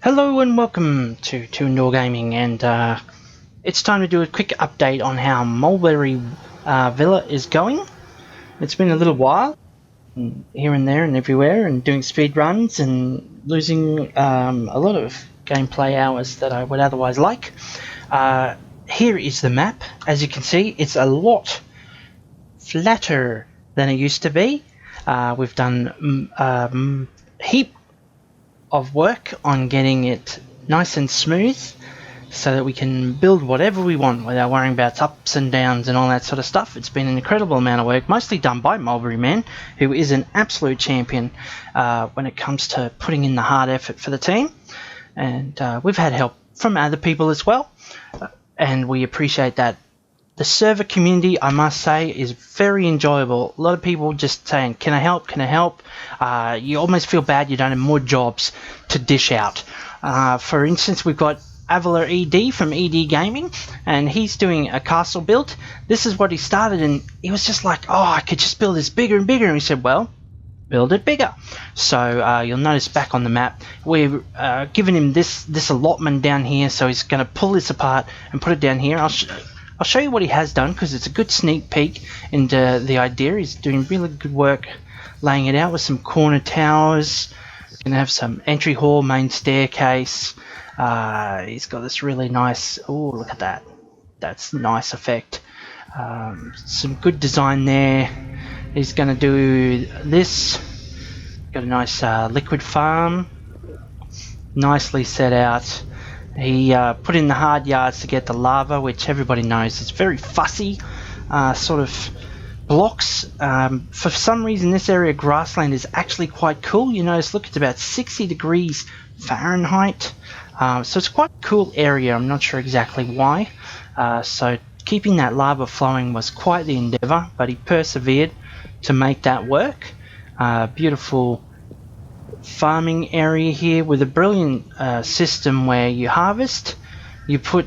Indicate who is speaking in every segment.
Speaker 1: Hello and welcome to Indoor Gaming, and it's time to do a quick update on how Mulberry Villa is going. It's been a little while, here and there and everywhere, and doing speed runs and losing a lot of gameplay hours that I would otherwise like. Here is the map. As you can see, it's a lot flatter than it used to be. We've done heap of work on getting it nice and smooth so that we can build whatever we want without worrying about ups and downs and all that sort of stuff. It's been an incredible amount of work, mostly done by Mulberryman, who is an absolute champion when it comes to putting in the hard effort for the team. And we've had help from other people as well, and we appreciate that. The server community, I must say, is very enjoyable. A lot of people just saying, can I help, can I help? You almost feel bad you don't have more jobs to dish out. For instance, we've got Avila ED from ED Gaming, and he's doing a castle build. This is what he started, and he was just like, oh, I could just build this bigger and bigger. And we said, well, build it bigger. So you'll notice back on the map, we've given him this allotment down here, so he's going to pull this apart and put it down here. I'll show you what he has done because it's a good sneak peek into the idea. He's doing really good work laying it out with some corner towers. He's going to have some entry hall, main staircase. He's got this really nice, oh, look at that. That's a nice effect. Some good design there. He's going to do this. Got a nice liquid farm. Nicely set out. He put in the hard yards to get the lava, which everybody knows is very fussy sort of blocks. For some reason, this area of grassland is actually quite cool. You notice, look, it's about 60 degrees Fahrenheit. So it's quite a cool area. I'm not sure exactly why. So keeping that lava flowing was quite the endeavour, but he persevered to make that work. Beautiful farming area here with a brilliant system where you harvest, you put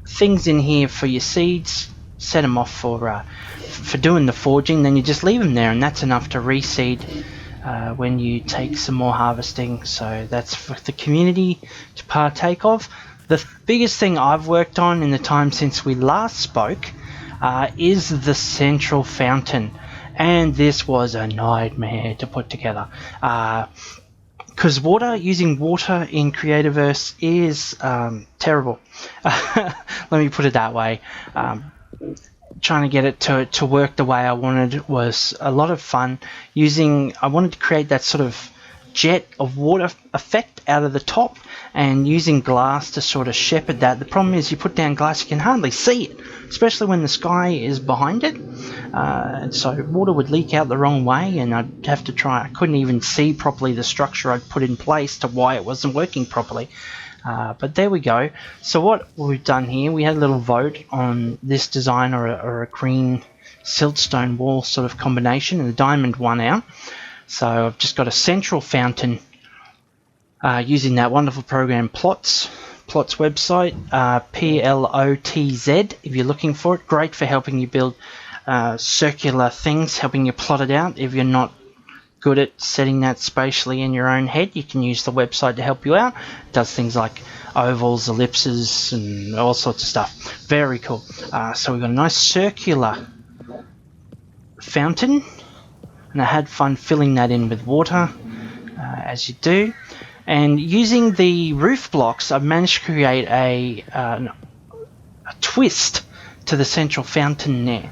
Speaker 1: things in here for your seeds, set them off for doing the forging, then you just leave them there, and that's enough to reseed when you take some more harvesting. So that's for the community to partake of. The biggest thing I've worked on in the time since we last spoke is the central fountain. And this was a nightmare to put together. Because using water in Creativerse is terrible. Let me put it that way. Trying to get it to work the way I wanted was a lot of fun. I wanted to create that sort of jet of water effect out of the top, and using glass to sort of shepherd that. The problem is you put down glass, you can hardly see it, especially when the sky is behind it. So water would leak out the wrong way, and I'd have to I couldn't even see properly the structure I'd put in place to why it wasn't working properly. But there we go. So what we've done here, we had a little vote on this design or a green siltstone wall sort of combination, and the diamond won out. So I've just got a central fountain using that wonderful program Plots website, PLOTZ if you're looking for it. Great for helping you build circular things, helping you plot it out. If you're not good at setting that spatially in your own head, you can use the website to help you out. It does things like ovals, ellipses, and all sorts of stuff. Very cool. So we've got a nice circular fountain, and I had fun filling that in with water, as you do. And using the roof blocks, I've managed to create a twist to the central fountain there.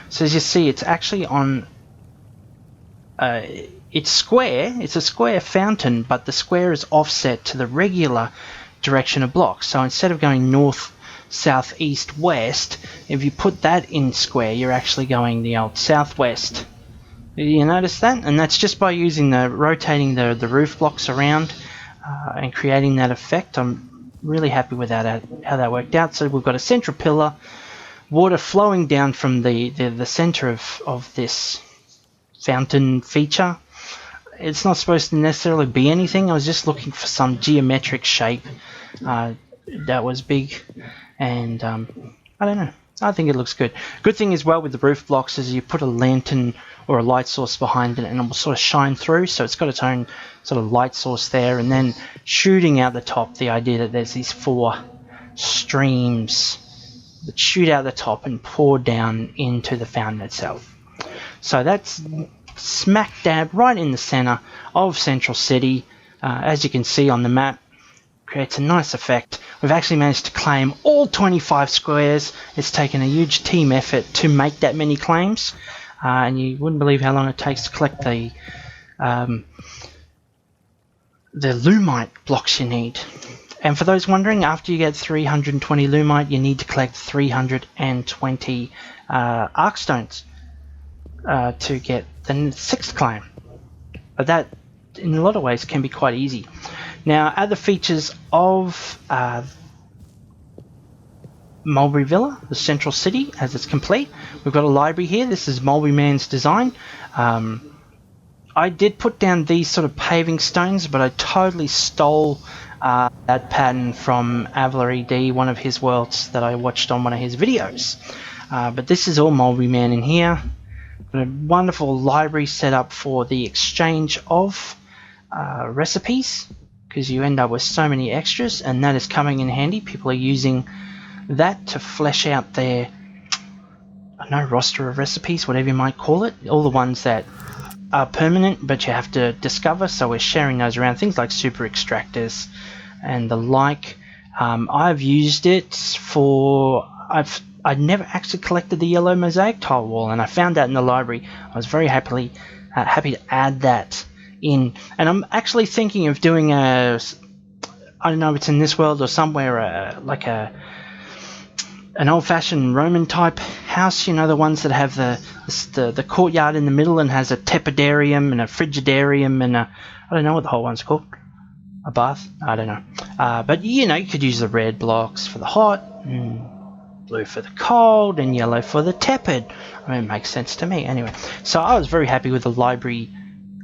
Speaker 1: So as you see, it's actually on... it's square. It's a square fountain, but the square is offset to the regular direction of blocks. So instead of going north, south, east, west, if you put that in square, you're actually going the old southwest. You notice that? And that's just by rotating the roof blocks around and creating that effect. I'm really happy with how that worked out. So we've got a central pillar, water flowing down from the center of this fountain feature. It's not supposed to necessarily be anything. I was just looking for some geometric shape that was big, and I don't know. I think it looks good. Good thing as well with the roof blocks is you put a lantern or a light source behind it and it will sort of shine through, so it's got its own sort of light source there, and then shooting out the top, the idea that there's these 4 streams that shoot out the top and pour down into the fountain itself. So that's smack dab right in the center of Central City. As you can see on the map, creates a nice effect. We've actually managed to claim all 25 squares. It's taken a huge team effort to make that many claims, and you wouldn't believe how long it takes to collect the Lumite blocks you need. And for those wondering, after you get 320 Lumite, you need to collect 320 Arkstones to get the 6th claim. But that, in a lot of ways, can be quite easy. Now, other features of Mulberry Villa, the central city, as it's complete. We've got a library here. This is Mulberryman's design. I did put down these sort of paving stones, but I totally stole that pattern from Ep3, one of his worlds that I watched on one of his videos. But this is all Mulberryman in here. Got a wonderful library set up for the exchange of recipes, because you end up with so many extras, and that is coming in handy. People are using that to flesh out their, I don't know, roster of recipes, whatever you might call it. All the ones that are permanent but you have to discover, so we're sharing those around. Things like super extractors and the like. I've used it for, I'd never actually collected the yellow mosaic tile wall, and I found that in the library. I was very happy to add that in, and I'm actually thinking of doing a, I don't know if it's in this world or somewhere, like an old-fashioned Roman type house, you know, the ones that have the courtyard in the middle and has a tepidarium and a frigidarium and a, I don't know what the whole one's called, a bath, I don't know, but you know, you could use the red blocks for the hot, and blue for the cold, and yellow for the tepid. I mean, it makes sense to me anyway. So I was very happy with the library's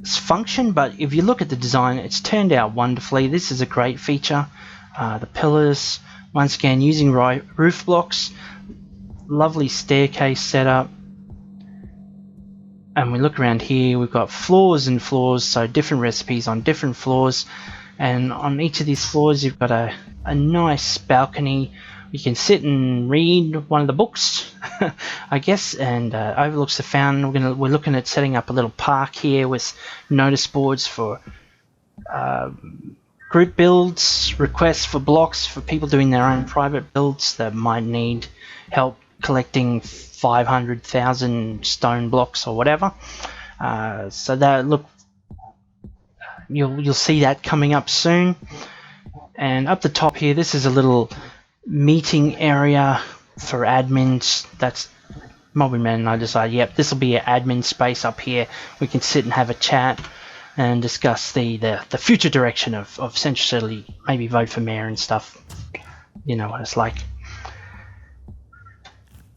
Speaker 1: function, but if you look at the design, it's turned out wonderfully. This is a great feature. The pillars, once again, using roof blocks, lovely staircase setup. And we look around here, we've got floors and floors, so different recipes on different floors. And on each of these floors, you've got a nice balcony. You can sit and read one of the books, I guess, and overlooks the fountain. We're looking at setting up a little park here with notice boards for group builds, requests for blocks for people doing their own private builds that might need help collecting 500,000 stone blocks or whatever. So that, look, you'll see that coming up soon. And up the top here, this is a little meeting area for admins. That's Mulberryman and I decided, yep, this will be an admin space up here. We can sit and have a chat and discuss the future direction of Central City, maybe vote for mayor and stuff. You know what it's like.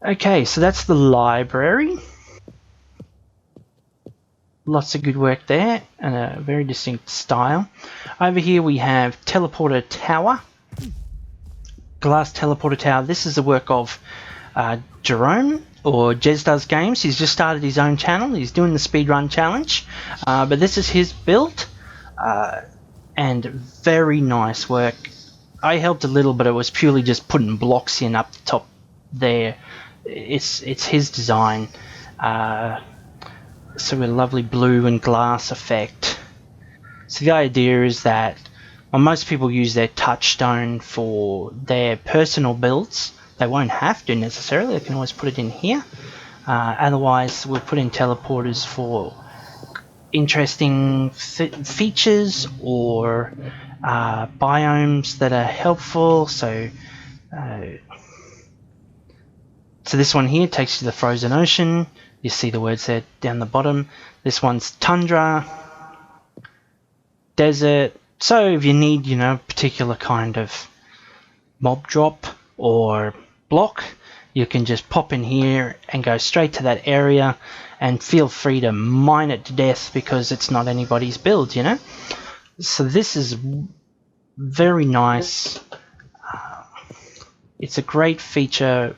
Speaker 1: Okay, so that's the library. Lots of good work there, and a very distinct style. Over here we have Teleporter Tower. Glass Teleporter Tower. This is the work of Jerome, or Jez Does Games. He's just started his own channel. He's doing the speedrun challenge, but this is his build, and very nice work. I helped a little, but it was purely just putting blocks in up the top there. It's his design. So with a lovely blue and glass effect. So the idea is that, well, most people use their touchstone for their personal builds. They won't have to necessarily, they can always put it in here. Otherwise, we'll put in teleporters for interesting features or biomes that are helpful. So this one here takes you to the frozen ocean. You see the words there down the bottom. This one's tundra, desert. So if you need, you know, particular kind of mob drop or block, you can just pop in here and go straight to that area, and feel free to mine it to death because it's not anybody's build, you know. So this is very nice. It's a great feature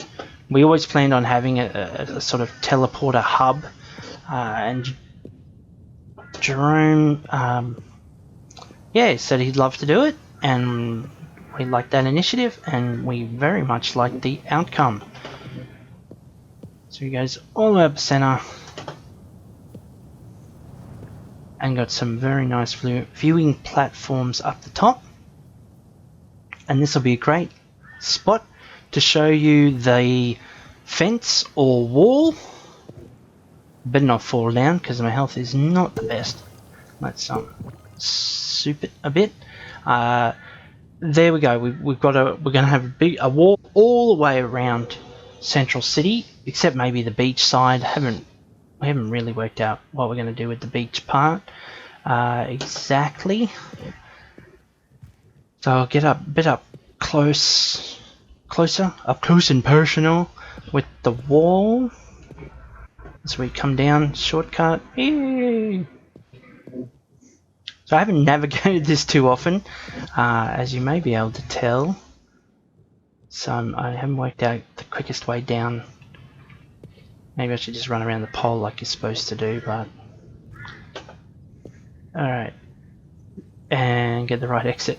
Speaker 1: We always planned on having a sort of teleporter hub, and Jerome, yeah, said he'd love to do it, and we liked that initiative, and we very much liked the outcome. So he goes all the way up the center, and got some very nice viewing platforms up the top. And this will be a great spot to show you the fence or wall. Better not fall down because my health is not the best. Let's soup it a bit. There we go. We're going to have a wall all the way around Central City, except maybe the beach side. We haven't really worked out what we're going to do with the beach part exactly. So I'll get a bit up closer, up close and personal with the wall. As we come down, shortcut. Yay! So I haven't navigated this too often, as you may be able to tell. So I haven't worked out the quickest way down. Maybe I should just run around the pole like you're supposed to do, but... Alright. And get the right exit.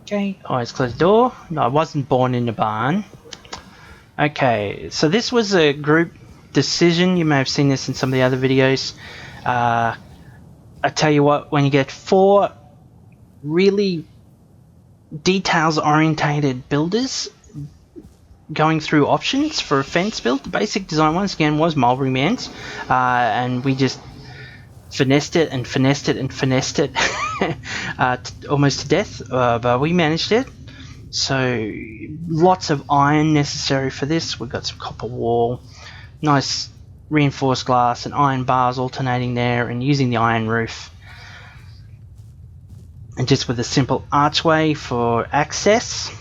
Speaker 1: Okay, always close the door. No, I wasn't born in the barn. Okay, so this was a group decision. You may have seen this in some of the other videos. I tell you what, when you get 4 really details-orientated builders going through options for a fence build, the basic design once again was Mulberry Man's, and we just finessed it and finessed it and finessed it almost to death, but we managed it. So lots of iron necessary for this. We've got some copper wall, nice reinforced glass and iron bars alternating there, and using the iron roof, and just with a simple archway for access.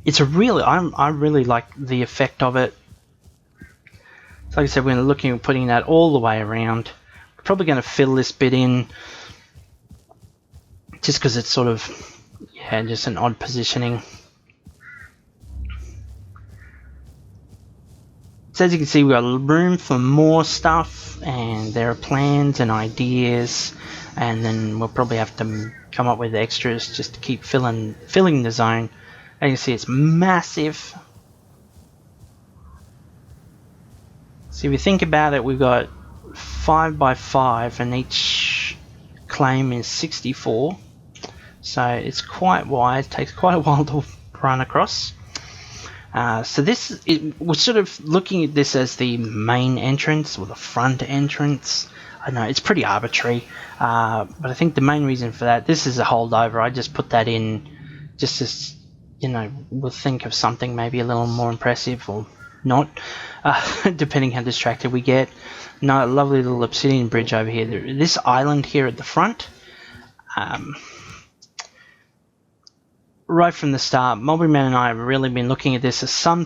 Speaker 1: It's a really, I really like the effect of it. So like I said, we're looking at putting that all the way around. We're probably going to fill this bit in just because it's sort of, yeah, just an odd positioning. So as you can see, we've got room for more stuff, and there are plans and ideas, and then we'll probably have to come up with extras just to keep filling the zone. As you can see, it's massive. So if you think about it, we've got 5 by 5, and each claim is 64. So it's quite wide, takes quite a while to run across. So we're sort of looking at this as the main entrance or the front entrance. I know it's pretty arbitrary, but I think the main reason for that, this is a holdover. I just put that in just as, you know, we'll think of something maybe a little more impressive or not, depending how distracted we get. No, lovely little obsidian bridge over here. This island here at the front, right from the start, Mulberryman and I have really been looking at this as some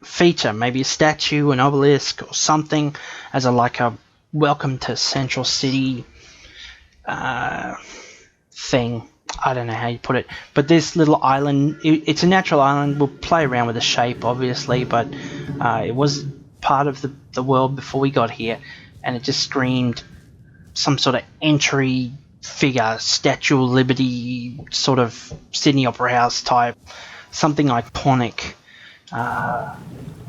Speaker 1: feature, maybe a statue, an obelisk, or something, as a welcome to Central City thing. I don't know how you put it, but this little island, it's a natural island. We'll play around with the shape, obviously, but it was part of the world before we got here, and it just screamed some sort of entry figure, Statue of Liberty, sort of Sydney Opera House type, something iconic.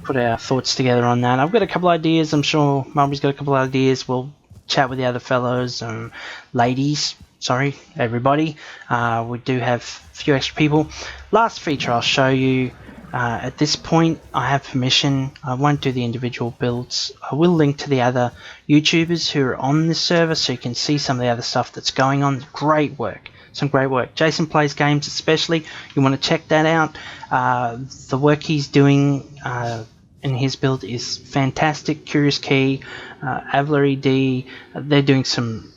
Speaker 1: Put our thoughts together on that. I've got a couple ideas. I'm sure Mulberry's got a couple of ideas. We'll chat with the other fellows and ladies. Sorry, everybody. We do have a few extra people. Last feature I'll show you. At this point, I have permission. I won't do the individual builds. I will link to the other YouTubers who are on this server so you can see some of the other stuff that's going on. Great work. Some great work. Jason Plays Games especially. You want to check that out. The work he's doing in his build is fantastic. Curious Key, Avlery D, they're doing some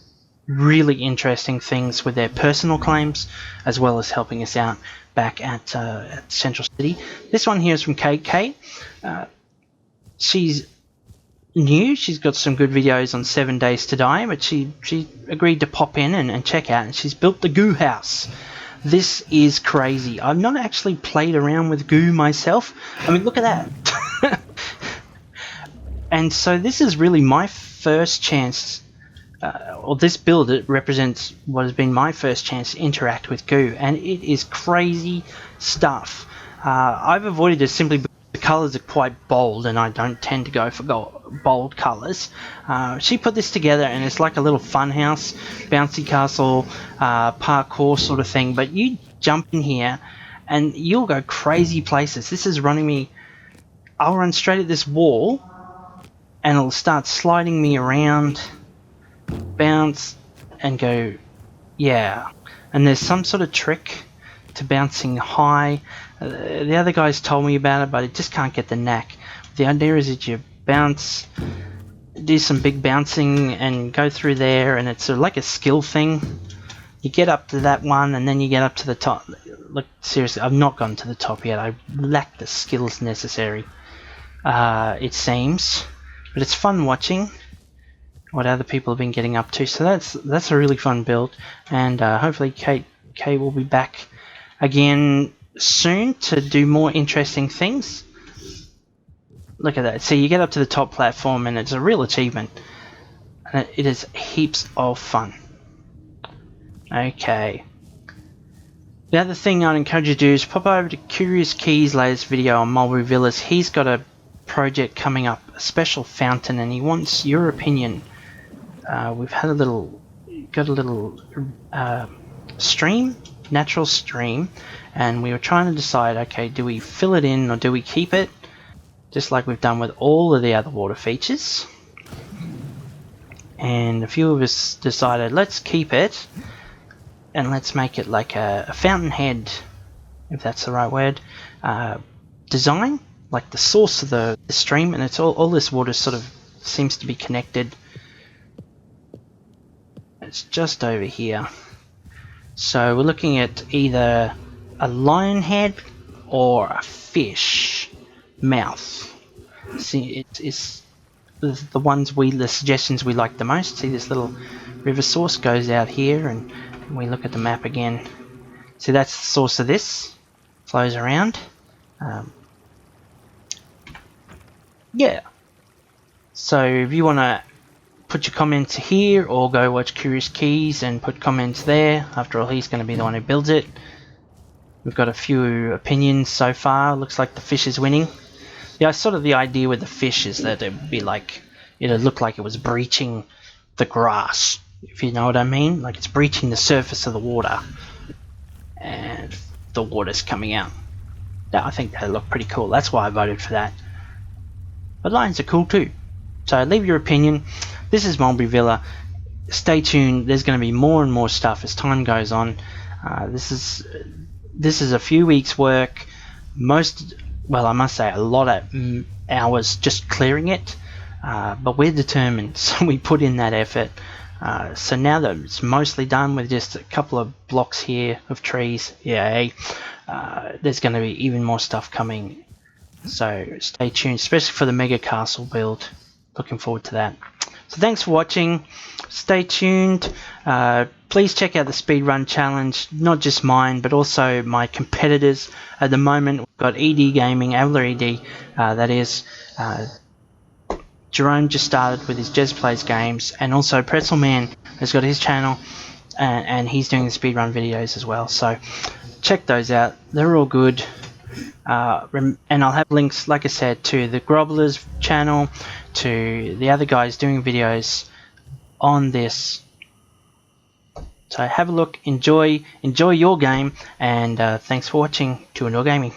Speaker 1: really interesting things with their personal claims, as well as helping us out back at Central City. This one here is from KateCate. She's new. She's got some good videos on 7 Days to Die, but she agreed to pop in and check out, and she's built the Goo House. This is crazy. I've not actually played around with Goo myself. I mean, look at that. And so this is really my first chance, or this build, it represents what has been my first chance to interact with Goo, and it is crazy stuff. I've avoided it simply because the colours are quite bold, and I don't tend to go for bold colours. She put this together, and it's like a little fun house, bouncy castle, parkour sort of thing, but you jump in here, and you'll go crazy places. This is running me... I'll run straight at this wall, and it'll start sliding me around, bounce, and go, yeah. And there's some sort of trick to bouncing high. The other guys told me about it, but I just can't get the knack. The idea is that you bounce, do some big bouncing, and go through there, and it's like a skill thing. You get up to that one, and then you get up to the top. Look, seriously, I've not gone to the top yet. I lack the skills necessary, it seems. But it's fun watching what other people have been getting up to. So that's a really fun build, and hopefully Kate will be back again soon to do more interesting things. Look at that. See, you get up to the top platform, and it's a real achievement, and it is heaps of fun. Okay. The other thing I'd encourage you to do is pop over to Curious Key's latest video on Mulberry Villas. He's got a project coming up, a special fountain, and he wants your opinion. We've had got a little stream, natural stream, and we were trying to decide, okay, do we fill it in or do we keep it, just like we've done with all of the other water features. And a few of us decided, let's keep it, and let's make it like a fountainhead, if that's the right word, design, like the source of the stream, and it's all this water sort of seems to be connected. It's just over here. So we're looking at either a lion head or a fish mouth. See, it's the suggestions we like the most. See, this little river source goes out here, and we look at the map again. See, that's the source of this. Flows around. Yeah. So if you want to put your comments here, or go watch Curious Keys and put comments there. After all, he's going to be the one who builds it. We've got a few opinions so far. Looks like the fish is winning. Yeah, sort of the idea with the fish is that it would be like, it'd look like it was breaching the grass, if you know what I mean. Like it's breaching the surface of the water, and the water's coming out. Now, I think that looked pretty cool. That's why I voted for that. But lions are cool too. So leave your opinion. This is Mulberry Villa. Stay tuned. There's going to be more and more stuff as time goes on. This is a few weeks' work. Well, I must say, a lot of hours just clearing it. But we're determined, so we put in that effort. So now that it's mostly done with just a couple of blocks here of trees, yay, there's going to be even more stuff coming. So stay tuned, especially for the Mega Castle build. Looking forward to that. So thanks for watching. Stay tuned. Please check out the speedrun challenge, not just mine, but also my competitors. At the moment, we've got ED Gaming, Avler ED, that is. Jerome just started with his Jez Plays Games, and also Pretzelman has got his channel, and he's doing the speedrun videos as well. So check those out. They're all good. And I'll have links, like I said, to the Grobbler's channel, to the other guys doing videos on this. So have a look, enjoy your game, and thanks for watching 2 Indoor Gaming.